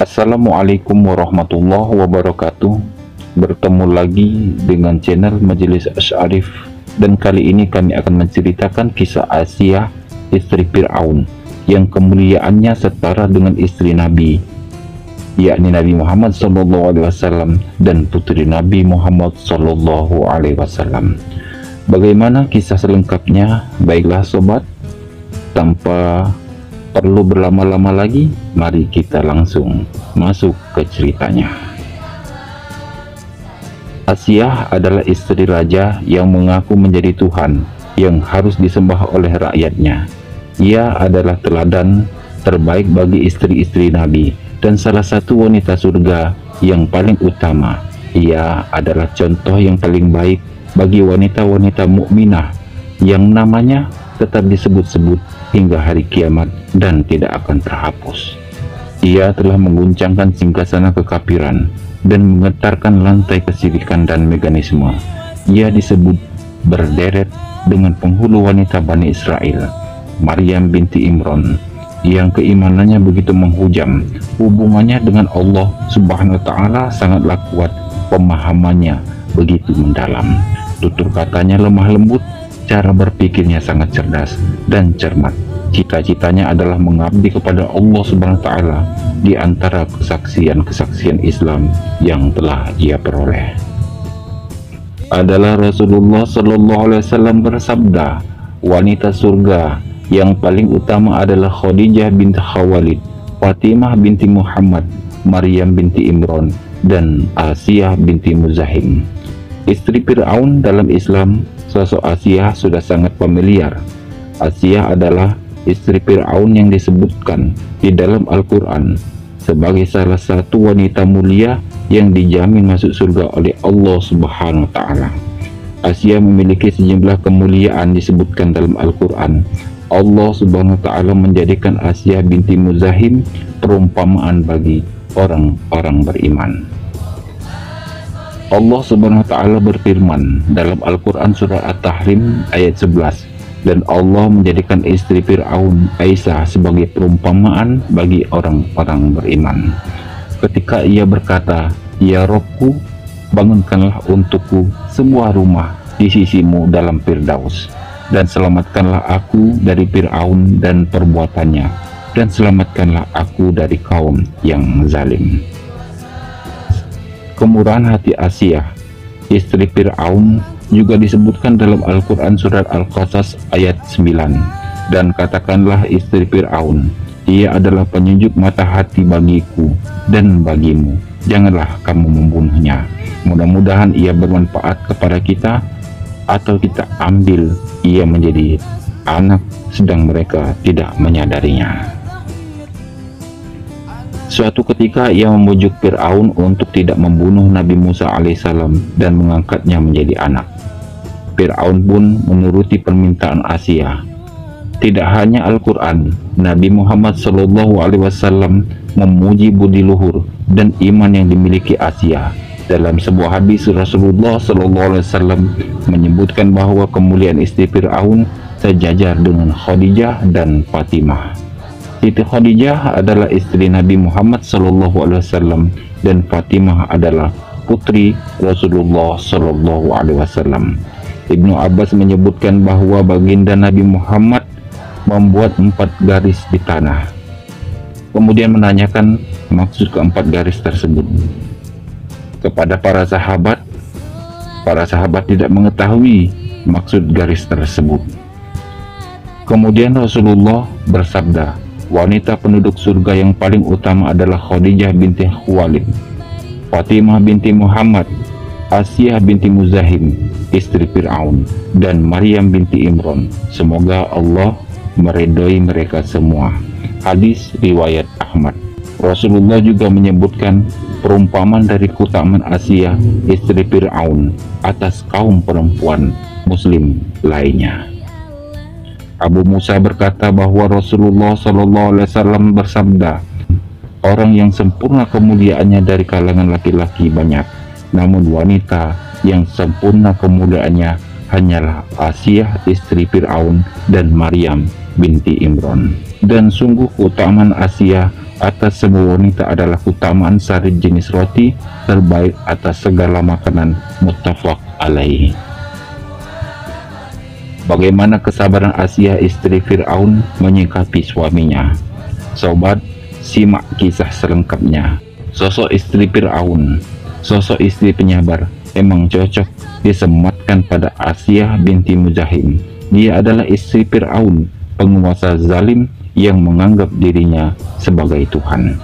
Assalamualaikum warahmatullahi wabarakatuh. Bertemu lagi dengan channel Majelis Asy'arif, dan kali ini kami akan menceritakan kisah Asiyah, istri Fir'aun, yang kemuliaannya setara dengan istri Nabi, yakni Nabi Muhammad SAW dan putri Nabi Muhammad SAW. Bagaimana kisah selengkapnya? Baiklah sobat, tanpa perlu berlama-lama lagi, mari kita langsung masuk ke ceritanya. Asiyah adalah istri raja yang mengaku menjadi Tuhan yang harus disembah oleh rakyatnya. Ia adalah teladan terbaik bagi istri-istri Nabi dan salah satu wanita surga yang paling utama. Ia adalah contoh yang paling baik bagi wanita-wanita mukminah yang namanya tetap disebut-sebut hingga hari kiamat dan tidak akan terhapus. Ia telah mengguncangkan singgasana kekafiran dan menggetarkan lantai kesyirikan dan mekanisme. Ia disebut berderet dengan penghulu wanita Bani Israel, Maryam binti Imran, yang keimanannya begitu menghujam. Hubungannya dengan Allah Subhanahu wa Ta'ala sangatlah kuat, pemahamannya begitu mendalam, tutur katanya lemah lembut, cara berpikirnya sangat cerdas dan cermat. Cita-citanya adalah mengabdi kepada Allah Subhanahu wa Ta'ala di antara kesaksian-kesaksian Islam yang telah ia peroleh adalah Rasulullah SAW bersabda, wanita surga yang paling utama adalah Khadijah binti Khuwailid, Fatimah binti Muhammad, Maryam binti Imran, dan Asiyah binti Muzahim. Istri Fir'aun dalam Islam, sosok Asiyah sudah sangat familiar. Asiyah adalah istri Fir'aun yang disebutkan di dalam Al-Quran sebagai salah satu wanita mulia yang dijamin masuk surga oleh Allah Subhanahu wa Ta'ala. Asiyah memiliki sejumlah kemuliaan disebutkan dalam Al-Quran. Allah Subhanahu wa Ta'ala menjadikan Asiyah binti Muzahim perumpamaan bagi orang-orang beriman. Allah Subhanahu wa Ta'ala berfirman dalam Al-Quran surah At-Tahrim ayat 11, dan Allah menjadikan istri Fir'aun, Aisyah, sebagai perumpamaan bagi orang-orang beriman. Ketika ia berkata, ya Robku, bangunkanlah untukku sebuah rumah di sisimu dalam Firdaus, dan selamatkanlah aku dari Fir'aun dan perbuatannya, dan selamatkanlah aku dari kaum yang zalim. Kemurahan hati Asiyah, istri Fir'aun, juga disebutkan dalam Al-Quran surat Al-Qasas ayat 9. Dan katakanlah istri Fir'aun, ia adalah penyejuk mata hati bagiku dan bagimu, janganlah kamu membunuhnya. Mudah-mudahan ia bermanfaat kepada kita, atau kita ambil ia menjadi anak sedang mereka tidak menyadarinya. Suatu ketika ia membujuk Fir'aun untuk tidak membunuh Nabi Musa alaihissalam dan mengangkatnya menjadi anak. Fir'aun pun menuruti permintaan Asiyah. Tidak hanya Al-Quran, Nabi Muhammad SAW memuji budi luhur dan iman yang dimiliki Asiyah. Dalam sebuah hadis, Rasulullah SAW menyebutkan bahwa kemuliaan istri Fir'aun sejajar dengan Khadijah dan Fatimah. Siti Khadijah adalah istri Nabi Muhammad SAW dan Fatimah adalah putri Rasulullah SAW. Ibnu Abbas menyebutkan bahwa baginda Nabi Muhammad membuat 4 garis di tanah, kemudian menanyakan maksud keempat garis tersebut kepada para sahabat. Para sahabat tidak mengetahui maksud garis tersebut. Kemudian Rasulullah bersabda, wanita penduduk surga yang paling utama adalah Khadijah binti Khuwailid, Fatimah binti Muhammad, Asiyah binti Muzahim, istri Fir'aun, dan Maryam binti Imran. Semoga Allah meridhoi mereka semua. Hadis riwayat Ahmad. Rasulullah juga menyebutkan perumpamaan dari keutamaan Asiyah, istri Fir'aun, atas kaum perempuan muslim lainnya. Abu Musa berkata bahwa Rasulullah SAW bersabda, orang yang sempurna kemuliaannya dari kalangan laki-laki banyak, namun wanita yang sempurna kemuliaannya hanyalah Asiyah istri Fir'aun dan Maryam binti Imran. Dan sungguh keutamaan Asiyah atas semua wanita adalah keutamaan sari jenis roti terbaik atas segala makanan. Muttafaq alaih. Bagaimana kesabaran Asiyah istri Fir'aun menyikapi suaminya? Sobat, simak kisah selengkapnya. Sosok istri Fir'aun, sosok istri penyabar, emang cocok disematkan pada Asiyah binti Muzahim. Dia adalah istri Fir'aun, penguasa zalim yang menganggap dirinya sebagai Tuhan.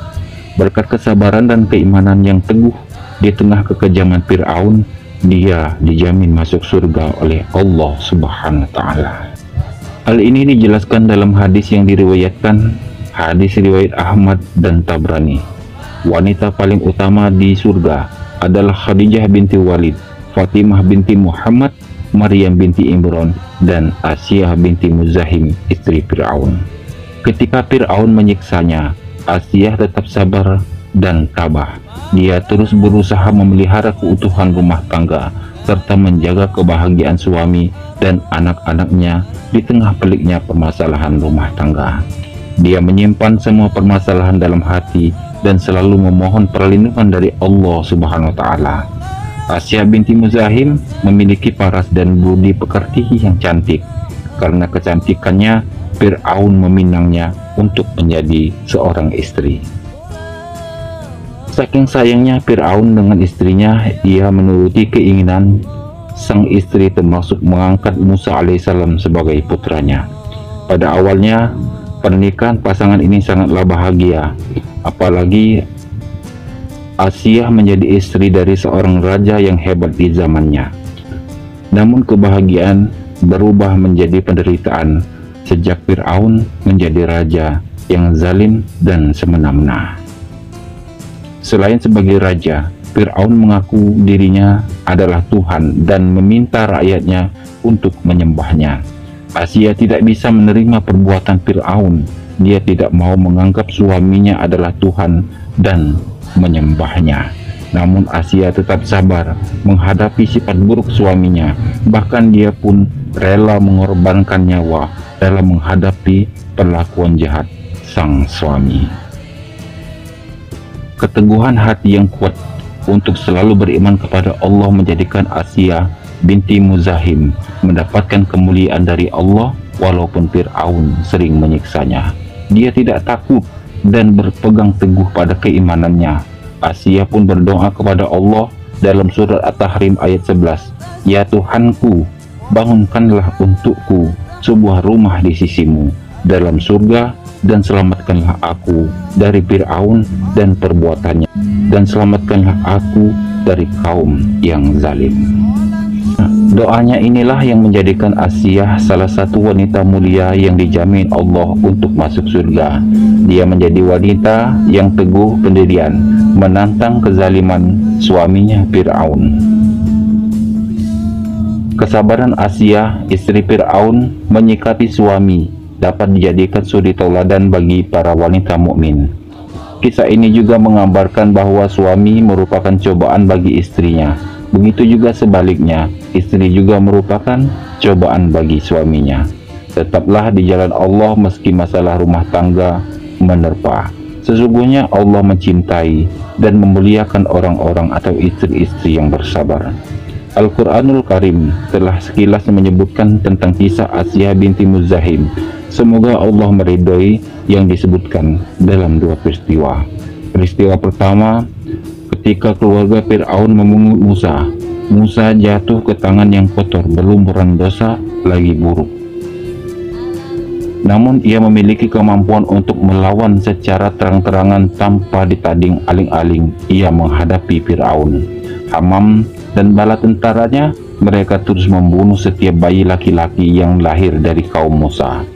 Berkat kesabaran dan keimanan yang teguh di tengah kekejaman Fir'aun, dia dijamin masuk surga oleh Allah Subhanahu wa Ta'ala. Hal ini dijelaskan dalam hadis yang diriwayatkan, hadis riwayat Ahmad dan Tabrani. Wanita paling utama di surga adalah Khadijah binti Walid, Fatimah binti Muhammad, Maryam binti Imran, dan Asiyah binti Muzahim istri Fir'aun. Ketika Fir'aun menyiksanya, Asiyah tetap sabar dan tabah. Dia terus berusaha memelihara keutuhan rumah tangga serta menjaga kebahagiaan suami dan anak-anaknya di tengah peliknya permasalahan rumah tangga. Dia menyimpan semua permasalahan dalam hati dan selalu memohon perlindungan dari Allah Subhanahu wa Ta'ala. Asiyah binti Muzahim memiliki paras dan budi pekerti yang cantik. Karena kecantikannya, Fir'aun meminangnya untuk menjadi seorang istri. Saking sayangnya Fir'aun dengan istrinya, ia menuruti keinginan sang istri, termasuk mengangkat Musa alaihissalam sebagai putranya. Pada awalnya, pernikahan pasangan ini sangatlah bahagia, apalagi Asiyah menjadi istri dari seorang raja yang hebat di zamannya. Namun kebahagiaan berubah menjadi penderitaan sejak Fir'aun menjadi raja yang zalim dan semena-mena. Selain sebagai raja, Fir'aun mengaku dirinya adalah Tuhan dan meminta rakyatnya untuk menyembahnya. Asiyah tidak bisa menerima perbuatan Fir'aun. Dia tidak mau menganggap suaminya adalah Tuhan dan menyembahnya. Namun Asiyah tetap sabar menghadapi sifat buruk suaminya. Bahkan dia pun rela mengorbankan nyawa dalam menghadapi perlakuan jahat sang suami. Keteguhan hati yang kuat untuk selalu beriman kepada Allah menjadikan Asiyah binti Muzahim mendapatkan kemuliaan dari Allah walaupun Fir'aun sering menyiksanya. Dia tidak takut dan berpegang teguh pada keimanannya. Asiyah pun berdoa kepada Allah dalam surat At-Tahrim ayat 11, "Ya Tuhanku, bangunkanlah untukku sebuah rumah di sisimu dalam surga dan selamatkanlah aku dari Fir'aun dan perbuatannya, dan selamatkanlah aku dari kaum yang zalim." Doanya inilah yang menjadikan Asiyah salah satu wanita mulia yang dijamin Allah untuk masuk surga. Dia menjadi wanita yang teguh pendirian, menantang kezaliman suaminya Fir'aun. Kesabaran Asiyah, istri Fir'aun, menyikapi suami dapat dijadikan suri tauladan bagi para wanita mukmin. Kisah ini juga menggambarkan bahwa suami merupakan cobaan bagi istrinya. Begitu juga sebaliknya, istri juga merupakan cobaan bagi suaminya. Tetaplah di jalan Allah meski masalah rumah tangga menerpa. Sesungguhnya Allah mencintai dan memuliakan orang-orang atau istri-istri yang bersabar. Al-Quranul Karim telah sekilas menyebutkan tentang kisah Asiyah binti Muzahim. Semoga Allah meridhoi yang disebutkan dalam dua peristiwa. Peristiwa pertama, ketika keluarga Fir'aun memungut Musa. Musa jatuh ke tangan yang kotor, berlumuran dosa lagi buruk. Namun ia memiliki kemampuan untuk melawan secara terang-terangan tanpa ditanding aling-aling. Ia menghadapi Fir'aun, Hamam, dan bala tentaranya. Mereka terus membunuh setiap bayi laki-laki yang lahir dari kaum Musa.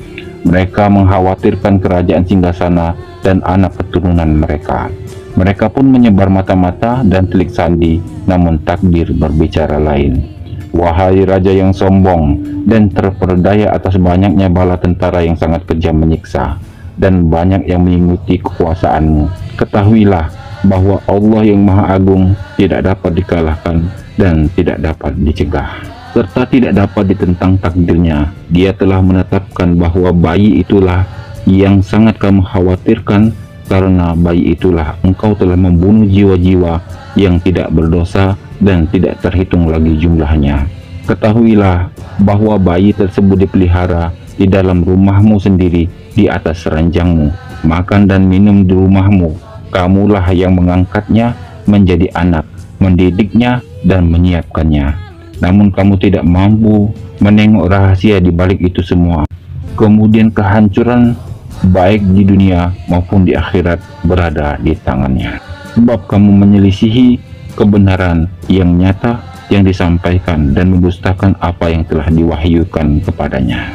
Mereka mengkhawatirkan kerajaan singgasana dan anak keturunan mereka. Mereka pun menyebar mata-mata dan telik sandi, namun takdir berbicara lain. Wahai raja yang sombong dan terperdaya atas banyaknya bala tentara yang sangat kejam menyiksa, dan banyak yang mengikuti kekuasaanmu, ketahuilah bahwa Allah yang Maha Agung tidak dapat dikalahkan dan tidak dapat dicegah, serta tidak dapat ditentang takdirnya. Dia telah menetapkan bahwa bayi itulah yang sangat kamu khawatirkan karena bayi itulah engkau telah membunuh jiwa-jiwa yang tidak berdosa dan tidak terhitung lagi jumlahnya. Ketahuilah bahwa bayi tersebut dipelihara di dalam rumahmu sendiri, di atas ranjangmu, makan dan minum di rumahmu. Kamulah yang mengangkatnya menjadi anak, mendidiknya dan menyiapkannya. Namun kamu tidak mampu menengok rahasia di balik itu semua. Kemudian kehancuran baik di dunia maupun di akhirat berada di tangannya. Sebab kamu menyelisihi kebenaran yang nyata yang disampaikan dan mendustakan apa yang telah diwahyukan kepadanya.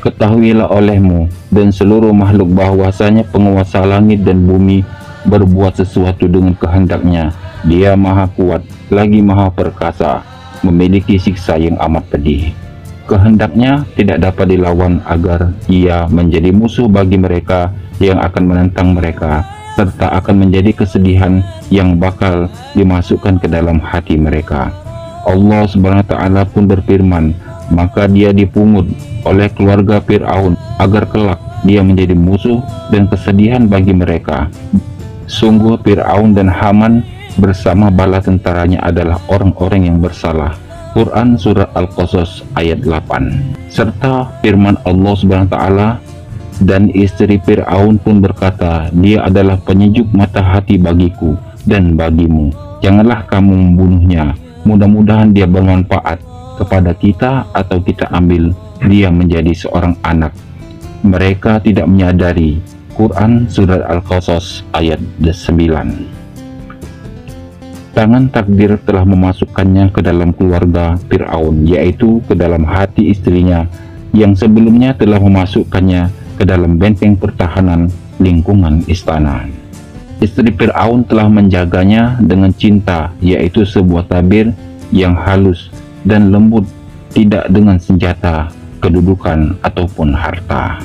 Ketahuilah olehmu dan seluruh makhluk bahwasanya penguasa langit dan bumi berbuat sesuatu dengan kehendaknya. Dia maha kuat lagi maha perkasa, memiliki siksa yang amat pedih. Kehendaknya tidak dapat dilawan agar ia menjadi musuh bagi mereka yang akan menentang mereka, serta akan menjadi kesedihan yang bakal dimasukkan ke dalam hati mereka. Allah Subhanahu wa Ta'ala pun berfirman, maka dia dipungut oleh keluarga Fir'aun agar kelak dia menjadi musuh dan kesedihan bagi mereka. Sungguh Fir'aun dan Haman bersama bala tentaranya adalah orang-orang yang bersalah. Quran Surah Al-Qasas ayat 8. Serta firman Allah Subhanahu wa Ta'ala, dan istri Fir'aun pun berkata, dia adalah penyejuk mata hati bagiku dan bagimu. Janganlah kamu membunuhnya, mudah-mudahan dia bermanfaat kepada kita atau kita ambil dia menjadi seorang anak. Mereka tidak menyadari. Quran Surat Al-Qasas ayat 9. Tangan takdir telah memasukkannya ke dalam keluarga Fir'aun, yaitu ke dalam hati istrinya yang sebelumnya telah memasukkannya ke dalam benteng pertahanan lingkungan istana. Istri Fir'aun telah menjaganya dengan cinta, yaitu sebuah tabir yang halus dan lembut, tidak dengan senjata, kedudukan ataupun harta.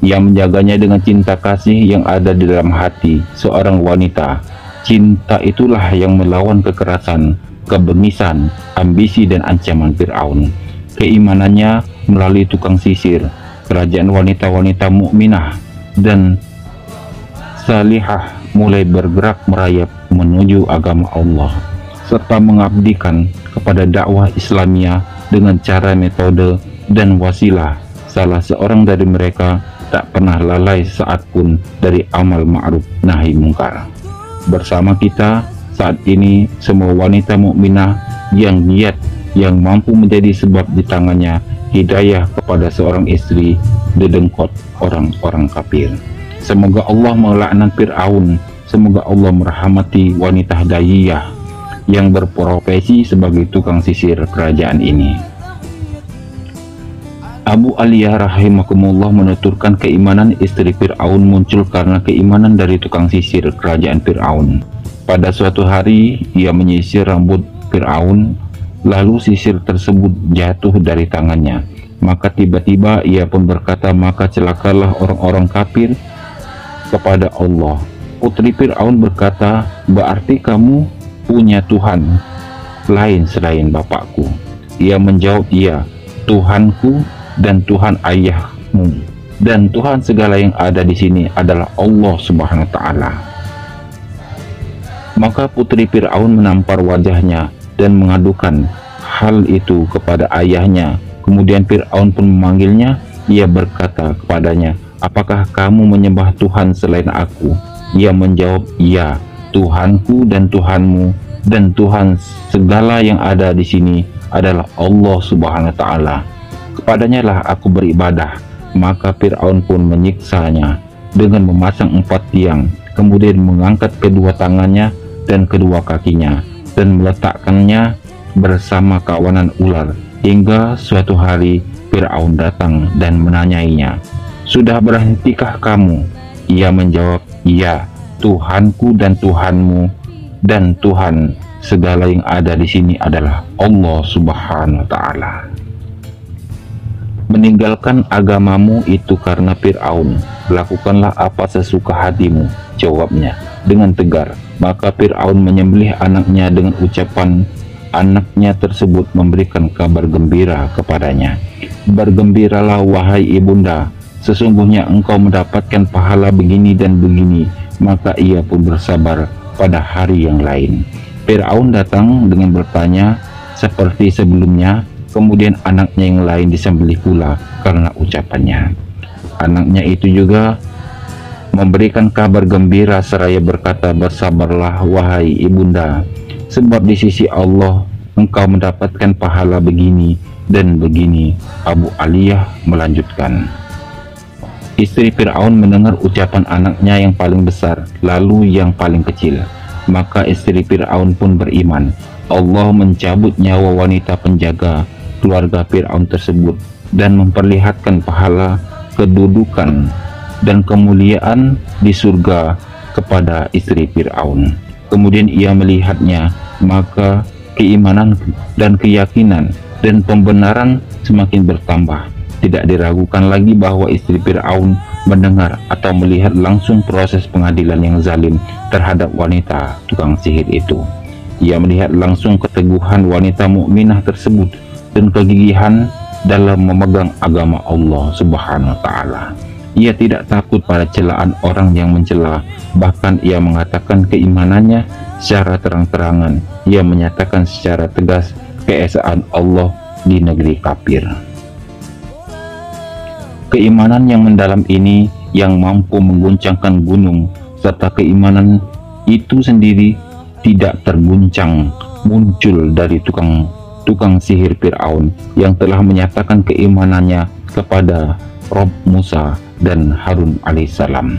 Ia menjaganya dengan cinta kasih yang ada di dalam hati seorang wanita. Cinta itulah yang melawan kekerasan, kebengisan, ambisi dan ancaman Fir'aun. Keimanannya melalui tukang sisir, kerajaan wanita-wanita mukminah dan salihah mulai bergerak merayap menuju agama Allah, serta mengabdikan kepada dakwah Islamiyah dengan cara, metode, dan wasilah. Salah seorang dari mereka tak pernah lalai saat pun dari amal ma'ruf nahi mungkar. Bersama kita saat ini semua wanita mukminah yang niat, yang mampu menjadi sebab di tangannya hidayah kepada seorang istri dedengkot orang-orang kafir. Semoga Allah melaknat Fir'aun. Semoga Allah merahmati wanita Dayiyah yang berprofesi sebagai tukang sisir kerajaan ini. Abu Aliyah rahimakumullah menuturkan keimanan istri Fir'aun muncul karena keimanan dari tukang sisir kerajaan Fir'aun. Pada suatu hari ia menyisir rambut Fir'aun, lalu sisir tersebut jatuh dari tangannya. Maka tiba-tiba ia pun berkata, maka celakalah orang-orang kafir kepada Allah. Putri Fir'aun berkata, berarti kamu punya Tuhan lain selain bapakku? Ia menjawab, iya, Tuhanku dan Tuhan ayahmu, dan Tuhan segala yang ada di sini adalah Allah Subhanahu wa Ta'ala. Maka putri Fir'aun menampar wajahnya dan mengadukan hal itu kepada ayahnya. Kemudian Fir'aun pun memanggilnya. Ia berkata kepadanya, apakah kamu menyembah Tuhan selain aku? Ia menjawab, iya, Tuhanku dan Tuhanmu, dan Tuhan segala yang ada di sini adalah Allah Subhanahu wa Ta'ala. Kepadanya lah aku beribadah. Maka Fir'aun pun menyiksanya dengan memasang 4 tiang, kemudian mengangkat kedua tangannya dan kedua kakinya dan meletakkannya bersama kawanan ular, hingga suatu hari Fir'aun datang dan menanyainya, sudah berhentikah kamu? Ia menjawab, iya, Tuhanku dan Tuhanmu, dan Tuhan segala yang ada di sini adalah Allah Subhanahu wa Ta'ala. Meninggalkan agamamu itu karena Fir'aun. Lakukanlah apa sesuka hatimu, jawabnya dengan tegar. Maka Fir'aun menyembelih anaknya dengan ucapan anaknya tersebut memberikan kabar gembira kepadanya. Bergembiralah wahai ibunda, sesungguhnya engkau mendapatkan pahala begini dan begini. Maka ia pun bersabar pada hari yang lain. Fir'aun datang dengan bertanya seperti sebelumnya, kemudian anaknya yang lain disembelih pula karena ucapannya. Anaknya itu juga memberikan kabar gembira seraya berkata, bersabarlah wahai ibunda, sebab di sisi Allah engkau mendapatkan pahala begini dan begini. Abu Aliyah melanjutkan, istri Fir'aun mendengar ucapan anaknya yang paling besar lalu yang paling kecil, maka istri Fir'aun pun beriman. Allah mencabut nyawa wanita penjaga keluarga Fir'aun tersebut dan memperlihatkan pahala, kedudukan dan kemuliaan di surga kepada istri Fir'aun. Kemudian ia melihatnya, maka keimanan dan keyakinan dan pembenaran semakin bertambah. Tidak diragukan lagi bahwa istri Fir'aun mendengar atau melihat langsung proses pengadilan yang zalim terhadap wanita tukang sihir itu. Ia melihat langsung keteguhan wanita mukminah tersebut dan kegigihan dalam memegang agama Allah Subhanahu wa Ta'ala. Ia tidak takut pada celaan orang yang mencela, bahkan ia mengatakan keimanannya secara terang-terangan. Ia menyatakan secara tegas keesaan Allah di negeri kafir. Keimanan yang mendalam ini yang mampu mengguncangkan gunung, serta keimanan itu sendiri tidak terguncang muncul dari tukang sihir Fir'aun yang telah menyatakan keimanannya kepada Rob Musa dan Harun alaihissalam.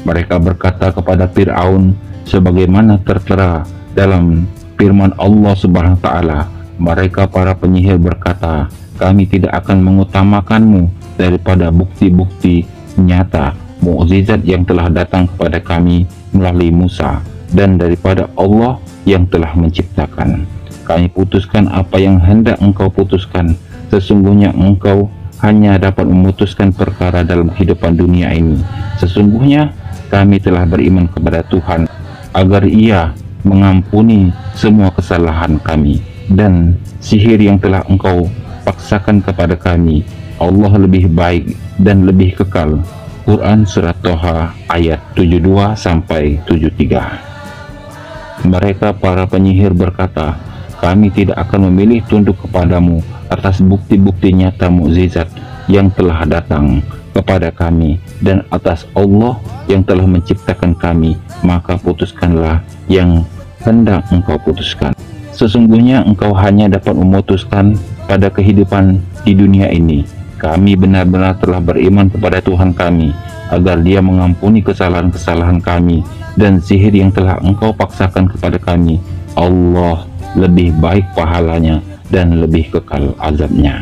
Mereka berkata kepada Fir'aun sebagaimana tertera dalam firman Allah Subhanahu wa Ta'ala, mereka para penyihir berkata, kami tidak akan mengutamakanmu daripada bukti-bukti nyata mukjizat yang telah datang kepada kami melalui Musa dan daripada Allah yang telah menciptakan. Kami putuskan apa yang hendak engkau putuskan. Sesungguhnya engkau hanya dapat memutuskan perkara dalam kehidupan dunia ini. Sesungguhnya kami telah beriman kepada Tuhan agar Ia mengampuni semua kesalahan kami dan sihir yang telah engkau paksakan kepada kami. Allah lebih baik dan lebih kekal. Quran Surat Toha ayat 72-73. Mereka para penyihir berkata, kami tidak akan memilih tunduk kepadamu atas bukti-bukti nyata mukjizat yang telah datang kepada kami dan atas Allah yang telah menciptakan kami, maka putuskanlah yang hendak engkau putuskan. Sesungguhnya engkau hanya dapat memutuskan pada kehidupan di dunia ini. Kami benar-benar telah beriman kepada Tuhan kami agar Dia mengampuni kesalahan-kesalahan kami dan sihir yang telah engkau paksakan kepada kami. Allah lebih baik pahalanya dan lebih kekal azabnya.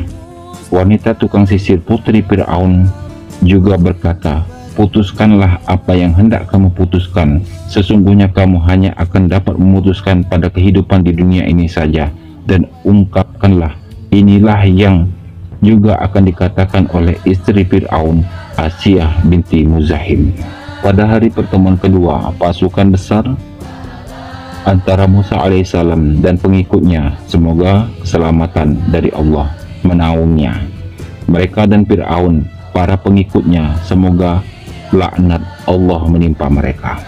Wanita tukang sisir putri Fir'aun juga berkata, putuskanlah apa yang hendak kamu putuskan. Sesungguhnya kamu hanya akan dapat memutuskan pada kehidupan di dunia ini saja. Dan ungkapkanlah, inilah yang juga akan dikatakan oleh istri Fir'aun, Asiyah binti Muzahim. Pada hari pertemuan kedua, pasukan besar antara Musa alaihissalam dan pengikutnya, semoga keselamatan dari Allah menaunginya. Mereka dan Fir'aun, para pengikutnya, semoga laknat Allah menimpa mereka.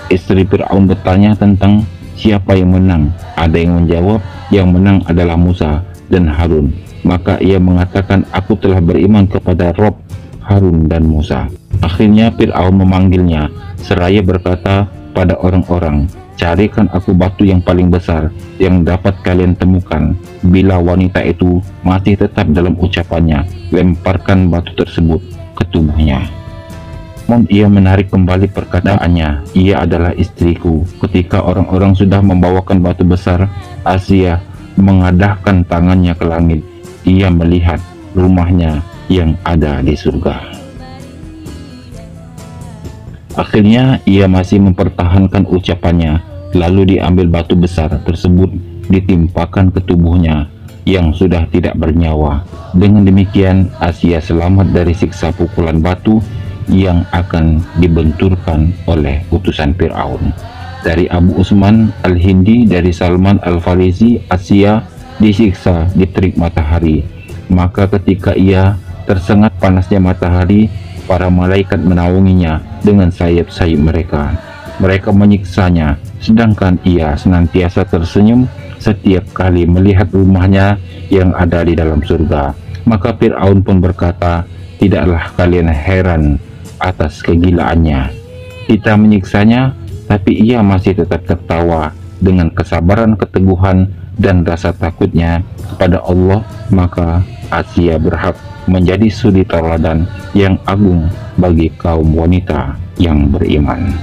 Istri Fir'aun bertanya tentang siapa yang menang. Ada yang menjawab, yang menang adalah Musa dan Harun. Maka ia mengatakan, aku telah beriman kepada Rob Harun dan Musa. Akhirnya Fir'aun memanggilnya seraya berkata pada orang-orang, carikan aku batu yang paling besar yang dapat kalian temukan. Bila wanita itu masih tetap dalam ucapannya, lemparkan batu tersebut ke tubuhnya. Namun ia menarik kembali perkataannya, ia adalah istriku. Ketika orang-orang sudah membawakan batu besar, Asiyah mengadahkan tangannya ke langit. Ia melihat rumahnya yang ada di surga. Akhirnya ia masih mempertahankan ucapannya, lalu diambil batu besar tersebut ditimpakan ke tubuhnya yang sudah tidak bernyawa. Dengan demikian Asiyah selamat dari siksa pukulan batu yang akan dibenturkan oleh utusan Fir'aun. Dari Abu Usman Al-Hindi, dari Salman Al-Farisi, Asiyah disiksa di terik matahari. Maka ketika ia tersengat panasnya matahari, Para malaikat menaunginya dengan sayap-sayap mereka. Mereka menyiksanya, sedangkan ia senantiasa tersenyum setiap kali melihat rumahnya yang ada di dalam surga. Maka Fir'aun pun berkata, "Tidaklah kalian heran atas kegilaannya. Kita menyiksanya, tapi ia masih tetap tertawa dengan kesabaran, keteguhan, dan rasa takutnya kepada Allah. Maka Asia berhak menjadi suri tauladan yang agung bagi kaum wanita yang beriman."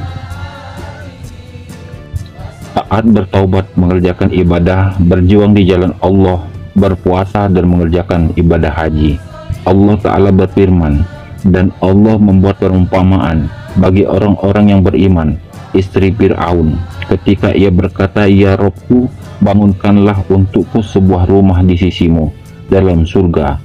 Taat, bertaubat, mengerjakan ibadah, berjuang di jalan Allah, berpuasa, dan mengerjakan ibadah haji. Allah Ta'ala berfirman, dan Allah membuat perumpamaan bagi orang-orang yang beriman, istri Fir'aun, ketika ia berkata, "Ya Robku, bangunkanlah untukku sebuah rumah di sisimu dalam surga,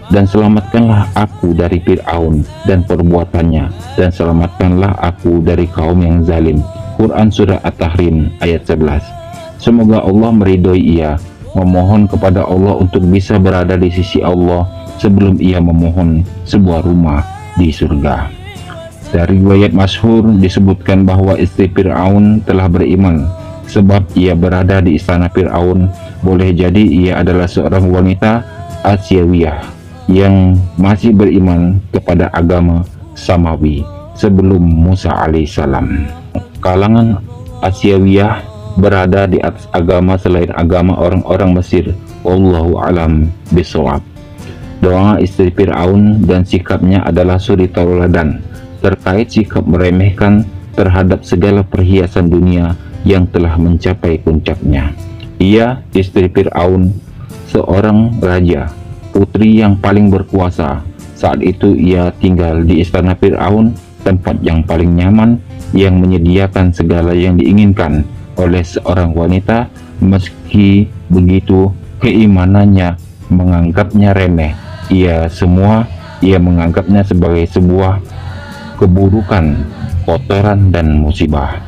dan selamatkanlah aku dari Fir'aun dan perbuatannya, dan selamatkanlah aku dari kaum yang zalim." Quran Surah At-Tahrim ayat 11. Semoga Allah meridhoi ia, memohon kepada Allah untuk bisa berada di sisi Allah sebelum ia memohon sebuah rumah di surga. Dari riwayat masyhur disebutkan bahwa istri Fir'aun telah beriman sebab ia berada di istana Fir'aun. Boleh jadi ia adalah seorang wanita Asyawiyah yang masih beriman kepada agama Samawi sebelum Musa alaihissalam. Kalangan Asyawiyah berada di atas agama selain agama orang-orang Mesir. Wallahu alam bishawab. Doa istri Fir'aun dan sikapnya adalah suri tauladan terkait sikap meremehkan terhadap segala perhiasan dunia yang telah mencapai puncaknya. Ia, istri Fir'aun, seorang raja, putri yang paling berkuasa. Saat itu ia tinggal di istana Fir'aun, tempat yang paling nyaman, yang menyediakan segala yang diinginkan oleh seorang wanita. Meski begitu, keimanannya menganggapnya remeh. Ia menganggapnya sebagai sebuah keburukan, kotoran, dan musibah.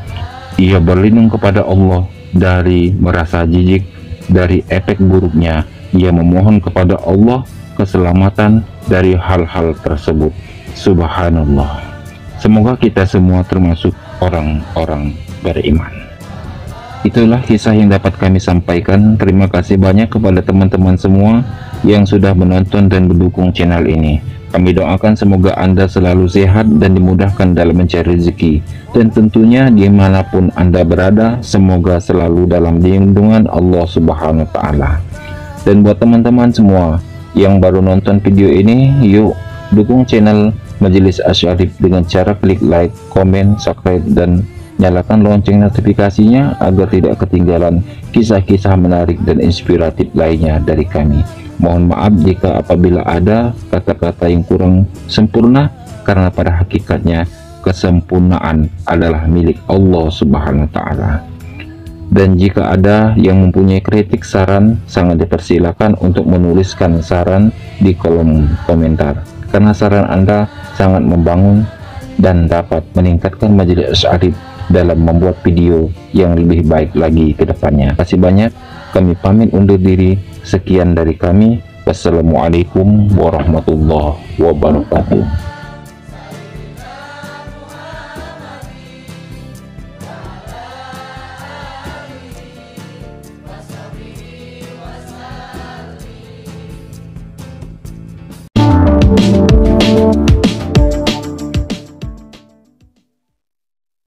Ia berlindung kepada Allah dari merasa jijik dari efek buruknya. Ia memohon kepada Allah keselamatan dari hal-hal tersebut. Subhanallah. Semoga kita semua termasuk orang-orang beriman. Itulah kisah yang dapat kami sampaikan. Terima kasih banyak kepada teman-teman semua yang sudah menonton dan mendukung channel ini. Kami doakan semoga Anda selalu sehat dan dimudahkan dalam mencari rezeki. Dan tentunya dimanapun Anda berada, semoga selalu dalam lindungan Allah Subhanahu wa Ta'ala. Dan buat teman-teman semua yang baru nonton video ini, yuk dukung channel Majelis Asy'arif dengan cara klik like, komen, subscribe, dan nyalakan lonceng notifikasinya agar tidak ketinggalan kisah-kisah menarik dan inspiratif lainnya dari kami. Mohon maaf jika apabila ada kata-kata yang kurang sempurna, karena pada hakikatnya kesempurnaan adalah milik Allah Subhanahu wa Ta'ala. Dan jika ada yang mempunyai kritik, saran, sangat dipersilakan untuk menuliskan saran di kolom komentar, karena saran Anda sangat membangun dan dapat meningkatkan Majelis Asy'arif dalam membuat video yang lebih baik lagi ke depannya. Terima kasih banyak. Kami pamit undur diri. Sekian dari kami. Wassalamualaikum warahmatullahi wabarakatuh.